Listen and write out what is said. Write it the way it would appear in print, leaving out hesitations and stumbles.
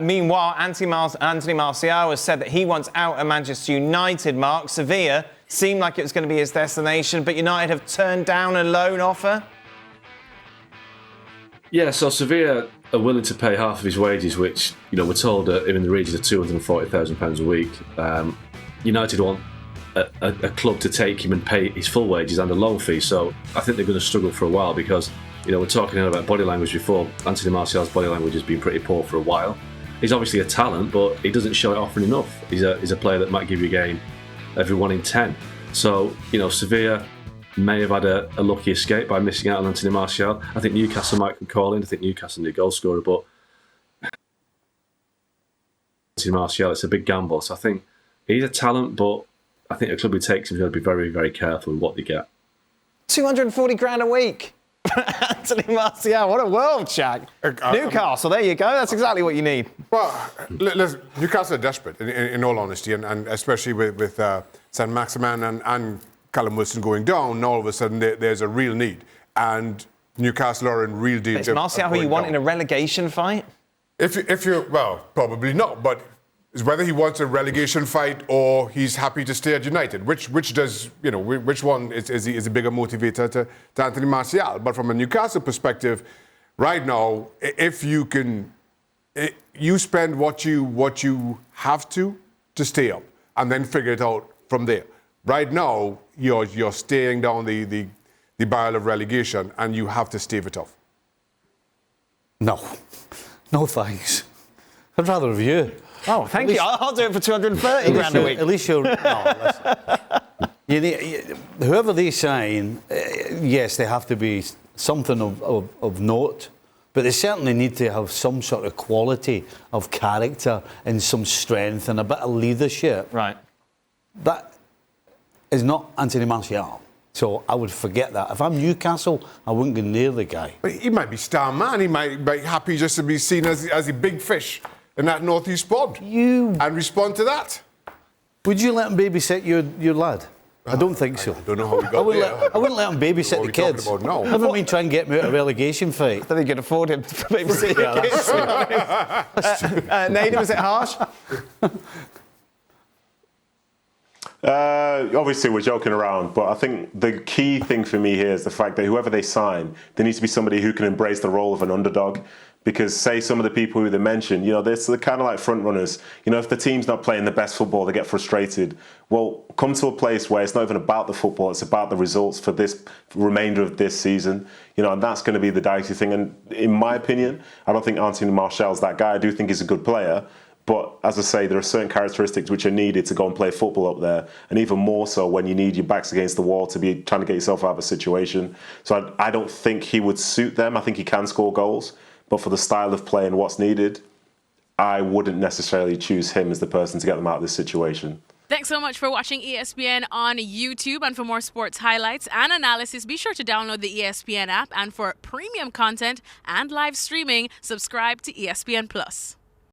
Meanwhile, Anthony Martial has said that he wants out of Manchester United, Mark. Sevilla seemed like it was going to be his destination, but United have turned down a loan offer. Yeah, so Sevilla are willing to pay half of his wages, which, we're told are in the region of £240,000 a week. United want a club to take him and pay his full wages and a loan fee, so I think they're going to struggle for a while because, we're talking about body language before. Anthony Martial's body language has been pretty poor for a while. He's obviously a talent, but he doesn't show it often enough. He's a player that might give you a game every 1 in 10. So, Sevilla may have had a lucky escape by missing out on Anthony Martial. I think Newcastle might come calling. I think Newcastle need a goal scorer, but Anthony Martial, it's a big gamble. So I think he's a talent, but I think a club who takes him is going to be very, very careful with what they get. 240 grand a week. Anthony Martial, what a world, Shaq. Newcastle, there you go. That's exactly what you need. Well, Newcastle are desperate, in all honesty, and especially with St. Maximin and Callum Wilson going down, all of a sudden there's a real need. And Newcastle are in real danger. Is Martial who you want in a relegation fight? If you're, well, probably not, but it's whether he wants a relegation fight or he's happy to stay at United. Which one is a bigger motivator to Anthony Martial? But from a Newcastle perspective, right now, if you can, you spend what you have to stay up, and then figure it out from there. Right now, you're staring down the barrel of relegation, and you have to stave it off. No thanks. I'd rather have you. Oh, thank you. I'll do it for 230 grand a week. At least you're... No, listen. Whoever they sign, yes, they have to be something of note, but they certainly need to have some sort of quality of character and some strength and a bit of leadership. Right. That is not Anthony Martial. So I would forget that. If I'm Newcastle, I wouldn't go near the guy. But he might be star man. He might be happy just to be seen as a big fish in that northeast pod. And respond to that. Would you let him babysit your lad? I don't think so. I don't know how we got there. I wouldn't let him babysit the kids. No. Never been trying to get him out of a relegation fight. I don't think you can afford him to babysit your kids. Nader, was it harsh? Obviously, we're joking around, but I think the key thing for me here is the fact that whoever they sign, there needs to be somebody who can embrace the role of an underdog. Because, say, some of the people who they mentioned, they're kind of like front runners. If the team's not playing the best football, they get frustrated. Well, come to a place where it's not even about the football, it's about the results for this remainder of this season. And that's going to be the dicey thing. And in my opinion, I don't think Anthony Martial's that guy. I do think he's a good player. But as I say, there are certain characteristics which are needed to go and play football up there. And even more so when you need your backs against the wall to be trying to get yourself out of a situation. So I don't think he would suit them. I think he can score goals. But for the style of play and what's needed, I wouldn't necessarily choose him as the person to get them out of this situation. Thanks so much for watching ESPN on YouTube. And for more sports highlights and analysis, be sure to download the ESPN app. And for premium content and live streaming, subscribe to ESPN Plus.